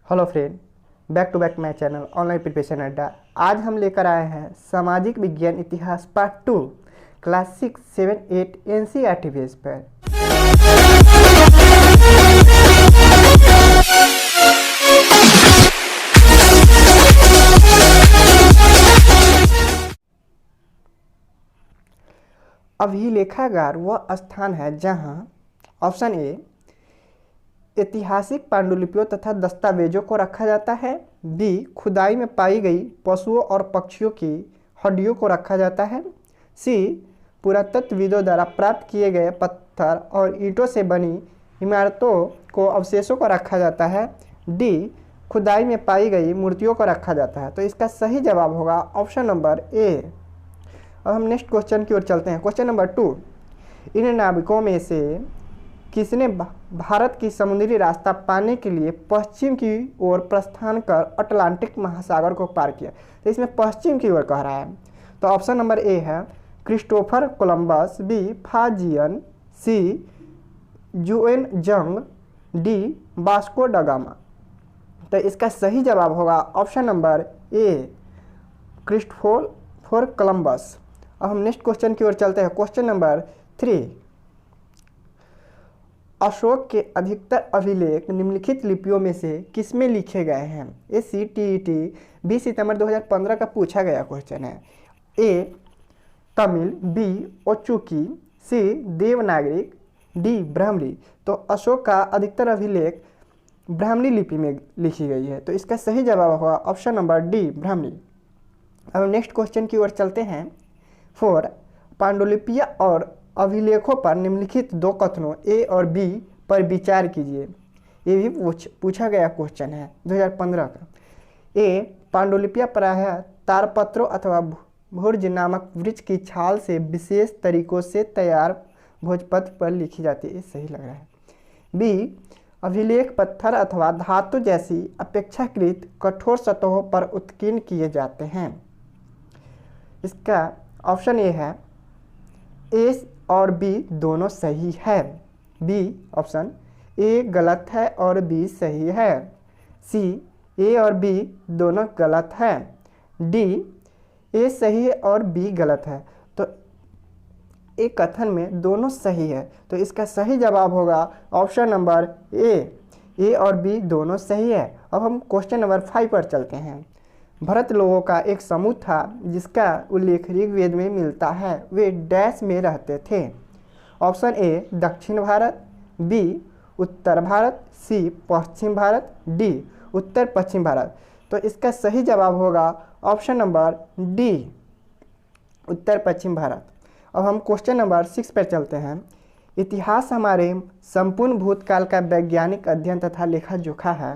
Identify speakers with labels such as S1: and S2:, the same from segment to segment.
S1: Hello friend, back to back my channel online preparation अड्डा। आज हम लेकर आए हैं सामाजिक विज्ञान इतिहास पार्ट 2 क्लास 6, 7, 8 एनसीईआरटी बेस पर। अभिलेखागार वह स्थान है जहां ऑप्शन ए ऐतिहासिक पांडुलिपियों तथा दस्तावेजों को रखा जाता है, बी खुदाई में पाई गई पशुओं और पक्षियों की हड्डियों को रखा जाता है, सी पुरातत्वविदों द्वारा प्राप्त किए गए पत्थर और ईंटों से बनी इमारतों को अवशेषों को रखा जाता है, डी खुदाई में पाई गई मूर्तियों को रखा जाता है। तो इसका सही जवाब होगा ऑप्शन नंबर ए। अब हम नेक्स्ट क्वेश्चन की ओर चलते हैं। क्वेश्चन नंबर 2, इन नाविकों में से किसने भारत की समुद्री रास्ता पाने के लिए पश्चिम की ओर प्रस्थान कर अटलांटिक महासागर को पार किया? तो इसमें पश्चिम की ओर कह रहा है, तो ऑप्शन नंबर ए है क्रिस्टोफर कोलंबस, बी फाजियन, सी जुएन जंग, डी वास्को ड गामा। तो इसका सही जवाब होगा ऑप्शन नंबर ए क्रिस्टोफर कोलंबस। अब हम नेक्स्ट क्वेश्चन की ओर चलते हैं। क्वेश्चन नंबर 3, अशोक के अधिकतर अभिलेख निम्नलिखित लिपियों में से किसमें लिखे गए हैं? ये CTET 20 सितंबर 2015 का पूछा गया क्वेश्चन है। ए तमिल, बी ओचुकी, सी देवनागरी, डी ब्राह्मणी। तो अशोक का अधिकतर अभिलेख ब्राह्मणी लिपि में लिखी गई है, तो इसका सही जवाब होगा ऑप्शन नंबर डी ब्राह्मणी। अब नेक्स्ट क्वेश्चन की ओर चलते हैं। 4, पांडुलिपियां और अभिलेखों पर निम्नलिखित दो कथनों ए और बी पर विचार कीजिए। ये भी पूछा गया क्वेश्चन है 2015 का। ए पांडुलिपियां प्रायः तारपत्रों अथवा भुर्ज नामक वृक्ष की छाल से विशेष तरीकों से तैयार भोजपत्र पर लिखी जाती है, ये सही लग रहा है। बी अभिलेख पत्थर अथवा धातु जैसी अपेक्षाकृत कठोर सतहों पर उत्कीर्ण किए जाते हैं। इसका ऑप्शन ए है ए और बी दोनों सही है, बी ऑप्शन ए गलत है और बी सही है, सी ए और बी दोनों गलत है, डी ए सही है और बी गलत है। तो एक कथन में दोनों सही है, तो इसका सही जवाब होगा ऑप्शन नंबर ए और बी दोनों सही है। अब हम क्वेश्चन नंबर 5 पर चलते हैं। भरत लोगों का एक समूह था जिसका उल्लेख ऋग्वेद में मिलता है, वे डैश में रहते थे। ऑप्शन ए दक्षिण भारत, बी उत्तर भारत, सी पश्चिम भारत, डी उत्तर पश्चिम भारत। तो इसका सही जवाब होगा ऑप्शन नंबर डी उत्तर पश्चिम भारत। अब हम क्वेश्चन नंबर 6 पर चलते हैं। इतिहास हमारे संपूर्ण भूतकाल का वैज्ञानिक अध्ययन तथा लेखा जोखा है।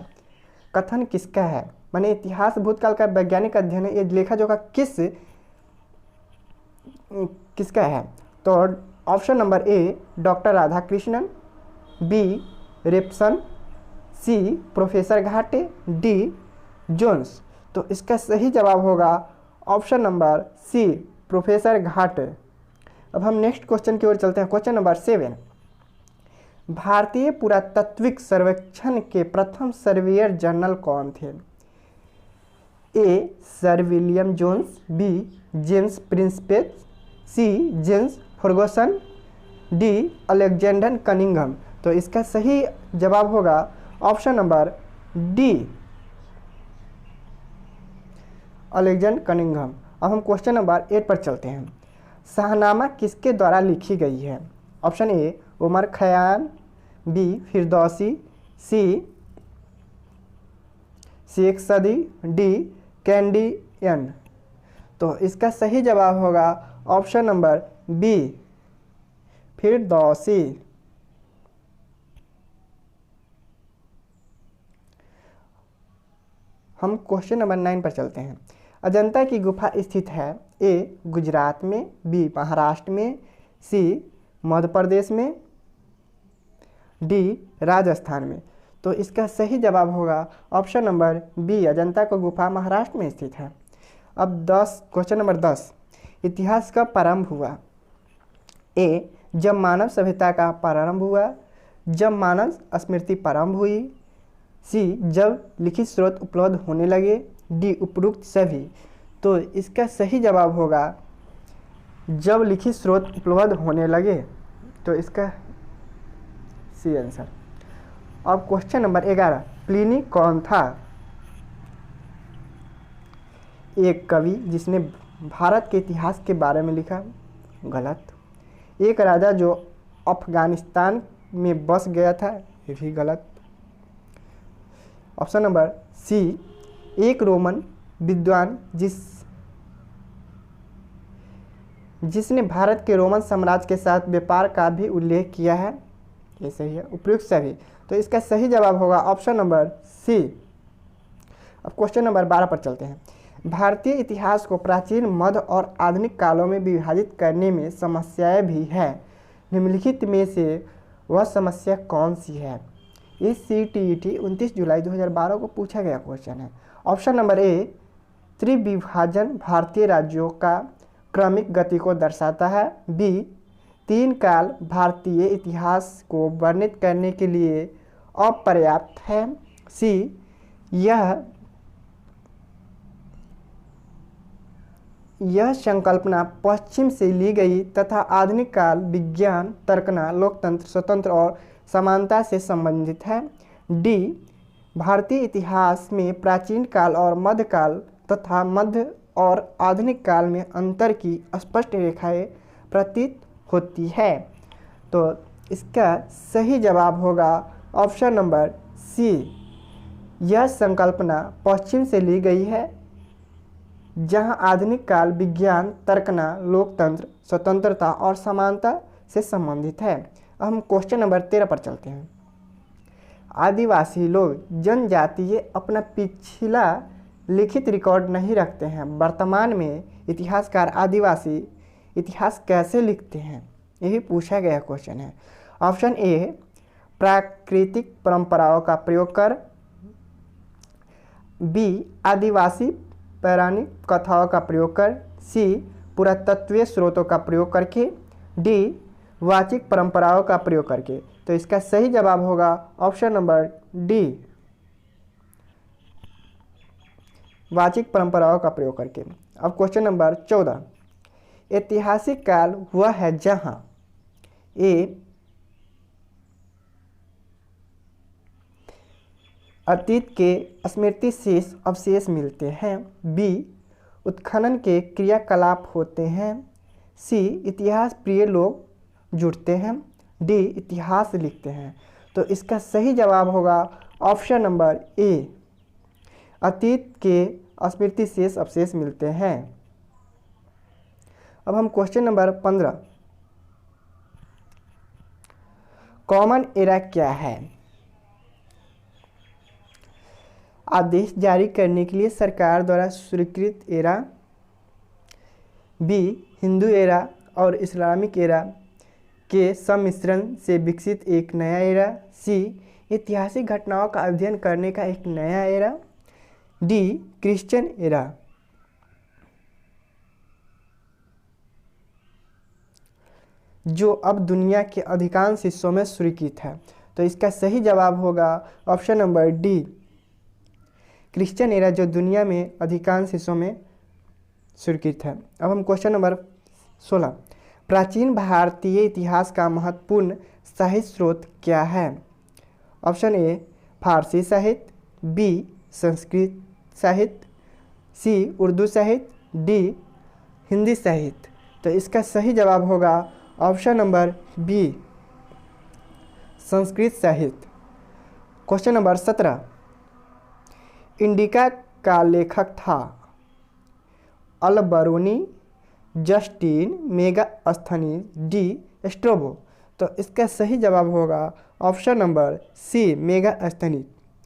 S1: कथन किसका है? माने इतिहास भूतकाल का वैज्ञानिक अध्ययन है, ये लेखा जोखा किसका है? तो option number A doctor Radhakrishnan, B Rapson, C professor Ghate, D Jones. तो इसका सही जवाब होगा ऑप्शन नंबर सी प्रोफेसर घाटे। अब हम नेक्स्ट क्वेश्चन की ओर चलते हैं। क्वेश्चन नंबर 7, भारतीय पुरातात्विक सर्वेक्षण के प्रथम सर्वेयर जनरल कौन थे? A sir William Jones, B James Prinsep, C James Fergusson, D Alexander Cunningham. तो इसका सही जवाब होगा option number D Alexander Cunningham. अब हम क्वेश्चन नंबर 8 पर चलते हैं। शाहनामा किसके द्वारा लिखी गई है? Option A Omar Khayyam, B Firdausi, C Sheikh Saadi, D Canadian. तो इसका सही जवाब होगा ऑप्शन नंबर बी फिरदौसी। हम क्वेश्चन नंबर 9 पर चलते हैं। अजंता की गुफा स्थित है ए गुजरात में, बी महाराष्ट्र में, सी मध्य प्रदेश में, डी राजस्थान में। तो इसका सही जवाब होगा ऑप्शन नंबर बी अजंता की गुफा महाराष्ट्र में स्थित है। अब क्वेश्चन नंबर 10, इतिहास कब प्रारंभ हुआ? ए जब मानव सभ्यता का प्रारंभ हुआ, जब मानव स्मृति प्रारंभ हुई, सी जब लिखित स्रोत उपलब्ध होने लगे, डी उपरोक्त सभी। तो इसका सही जवाब होगा जब लिखित स्रोत उपलब्ध होने लगे, तो इसका सी आंसर। अब क्वेश्चन नंबर 11, प्लिनी कौन था? एक कवि जिसने भारत के इतिहास के बारे में लिखा, गलत। एक राजा जो अफगानिस्तान में बस गया था, ये भी गलत। ऑप्शन नंबर सी, एक रोमन विद्वान जिसने भारत के रोमन साम्राज्य के साथ व्यापार का भी उल्लेख किया है, ये सही है। उपयुक्त सभी। तो इसका सही जवाब होगा ऑप्शन नंबर सी। अब क्वेश्चन नंबर 12 पर चलते हैं। भारतीय इतिहास को प्राचीन, मध्य और आधुनिक कालों में विभाजित करने में समस्याएं भी हैं। निम्नलिखित में से वह समस्या कौन सी है? ये CTET 29 जुलाई 2012 को पूछा गया क्वेश्चन है। ऑप्शन नंबर ए, त्रिविभाजन भारतीय राज्यों का क्रमिक गति को दर्शाता है। बी, तीन काल भारतीय इतिहास को वर्णित करने के लिए अपर्याप्त है। सी, यह संकल्पना पश्चिम से ली गई तथा आधुनिक काल विज्ञान, तर्कना, लोकतंत्र, स्वतंत्र और समानता से संबंधित है। डी, भारतीय इतिहास में प्राचीन काल और मध्यकाल तथा मध्य और आधुनिक काल में अंतर की स्पष्ट रेखाएं प्रतीत होती है। तो इसका सही जवाब होगा ऑप्शन नंबर सी। यह संकल्पना पश्चिम से ली गई है, जहां आधुनिक काल विज्ञान, तर्कना, लोकतंत्र, स्वतंत्रता और समानता से संबंधित है। अब हम क्वेश्चन नंबर 13 पर चलते हैं। आदिवासी लोग जनजातीय अपना पिछला लिखित रिकॉर्ड नहीं रखते हैं। वर्तमान में इतिहासकार आदिवासी इतिहास कैसे लिखते हैं? यही पूछा गया क्वेश्चन है। ऑप्शन ए, प्राकृतिक परंपराओं का प्रयोग कर। बी, आदिवासी पौराणिक कथाओं का प्रयोग कर। सी, पुरातत्वीय स्रोतों का प्रयोग करके। डी, वाचिक परंपराओं का प्रयोग करके। तो इसका सही जवाब होगा ऑप्शन नंबर डी, वाचिक परंपराओं का प्रयोग करके। अब क्वेश्चन नंबर 14, ऐतिहासिक काल वह है जहां ए, अतीत के स्मृति शेष अवशेष मिलते हैं। बी, उत्खनन के क्रियाकलाप होते हैं। सी, इतिहास प्रिय लोग जुड़ते हैं। डी, इतिहास लिखते हैं। तो इसका सही जवाब होगा ऑप्शन नंबर ए, अतीत के स्मृति शेष अवशेष मिलते हैं। अब हम क्वेश्चन नंबर 15, कॉमन एरा क्या है? आदेश जारी करने के लिए सरकार द्वारा स्वीकृत एरा। बी, हिंदू एरा और इस्लामिक एरा के सम्मिश्रण से विकसित एक नया एरा। सी, ऐतिहासिक घटनाओं का अध्ययन करने का एक नया एरा। D, Christian era. जो अब दुनिया के अधिकांश हिस्सों में स्वीकृत है। तो इसका सही जवाब होगा option number D, Christian era, जो दुनिया में अधिकांश हिस्सों में स्वीकृत है। अब हम क्वेश्चन नंबर 16, प्राचीन भारतीय इतिहास का महत्वपूर्ण साहित्य स्रोत क्या है? ऑप्शन ए, फारसी साहित्य। बी, संस्कृत साहित्य। सी, उर्दू साहित्य। डी, हिंदी साहित्य। तो इसका सही जवाब होगा ऑप्शन नंबर बी, संस्कृत साहित्य। क्वेश्चन नंबर 17, इंडिका का लेखक था Al-Biruni, Justin Megasthenes, D, Strabo. तो इसका सही जवाब होगा option number C, Megasthenes.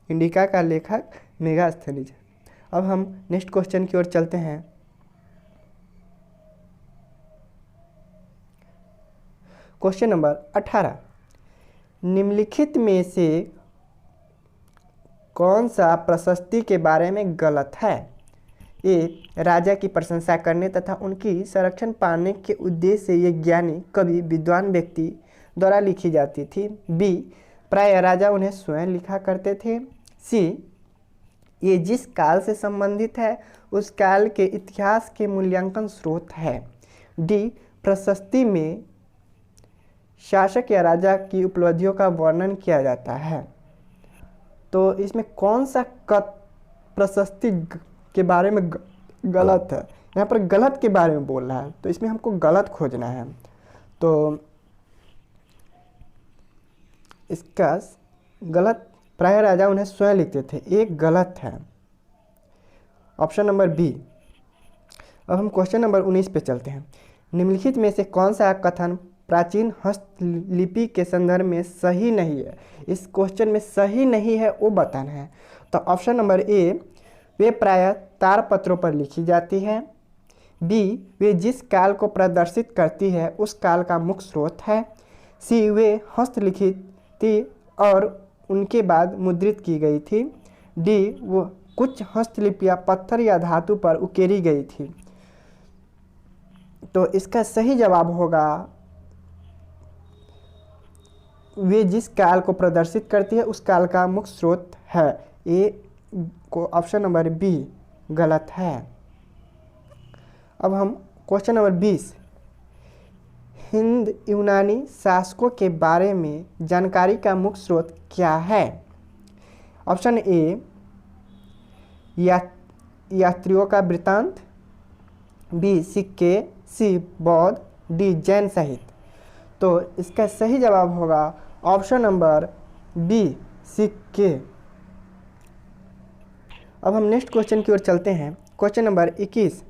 S1: Indica का लेखक मेगास्थनीज। अब हम नेक्स्ट क्वेश्चन की ओर चलते हैं। क्वेश्चन नंबर 18, निम्नलिखित में से कौन सा प्रशस्ति के बारे में गलत है? ए, राजा की प्रशंसा करने तथा उनकी संरक्षण पाने के उद्देश्य से ये ज्ञानी, कवि, विद्वान व्यक्ति द्वारा लिखी जाती थी। बी, प्राय राजा उन्हें स्वयं लिखा करते थे। सी, ये जिस काल से संबंधित है उस काल के इतिहास के मूल्यांकन स्रोत है। डी, प्रशस्ति में शासक या राजा की उपलब्धियों का वर्णन किया जाता है। तो इसमें कौन सा प्रशस्ति के बारे में गलत है? यहाँ पर गलत के बारे में बोल रहा है, तो इसमें हमको गलत खोजना है। तो इसका गलत प्राय राजा उन्हें स्वयं लिखते थे, एक गलत है, ऑप्शन नंबर बी। अब हम क्वेश्चन नंबर 19 पे चलते हैं। निम्नलिखित में से कौन सा कथन प्राचीन हस्तलिपि के संदर्भ में सही नहीं है? इस क्वेश्चन में सही नहीं है वो बताना है। तो ऑप्शन नंबर ए, वे प्रायः तारपत्रों पर लिखी जाती है। बी, वे जिस काल को प्रदर्शित करती है उस काल का मुख्य स्रोत है। सी, वे हस्तलिखित थी और उनके बाद मुद्रित की गई थी। डी, वो कुछ हस्तलिपियां पत्थर या धातु पर उकेरी गई थी। तो इसका सही जवाब होगा, वे जिस काल को प्रदर्शित करती है उस काल का मुख्य स्रोत है। ए को ऑप्शन नंबर बी गलत है। अब हम क्वेश्चन नंबर 20, हिंद यूनानी शासकों के बारे में जानकारी का मुख्य स्रोत क्या है? ऑप्शन ए, यात्रियों का वृत्तांत। बी, सिक्के। सी, बौद्ध। डी, जैन साहित्य। तो इसका सही जवाब होगा ऑप्शन नंबर बी, सिक्के। अब हम नेक्स्ट क्वेश्चन की ओर चलते हैं। क्वेश्चन नंबर 21,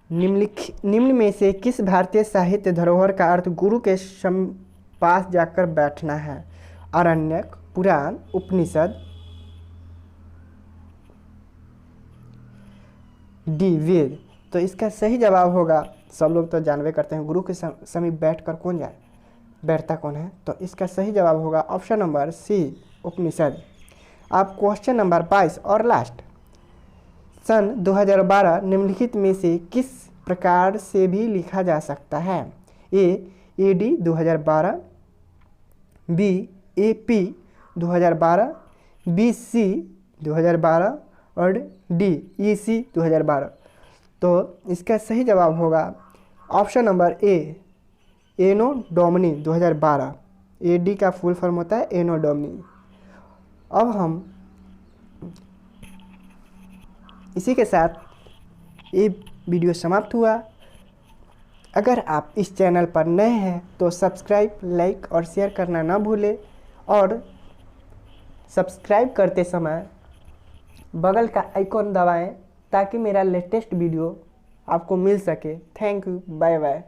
S1: निम्न में से किस भारतीय साहित्य धरोहर का अर्थ गुरु के पास जाकर बैठना है? आरण्यक, पुराण, उपनिषद। डी, वेद। तो इसका सही जवाब होगा, सब लोग तो जानवे करते हैं गुरु के समीप बैठकर कौन बैठता कौन है? तो इसका सही जवाब होगा ऑप्शन नंबर सी, उपनिषद। अब क्वेश्चन नंबर 22 और लास्ट, सन 2012 निम्नलिखित में से किस प्रकार से भी लिखा जा सकता है? A, AD 2012। B, AP 2012। B, C 2012 और डी, EC 2012। तो इसका सही जवाब होगा option number A, anno Domini 2012। AD का फुल फॉर्म होता है एनो डोमिनी। अब हम इसी के साथ ये वीडियो समाप्त हुआ। अगर आप इस चैनल पर नए हैं तो सब्सक्राइब, लाइक और शेयर करना ना भूलें और सब्सक्राइब करते समय बगल का आइकॉन दबाएं ताकि मेरा लेटेस्ट वीडियो आपको मिल सके। Thank you, bye bye.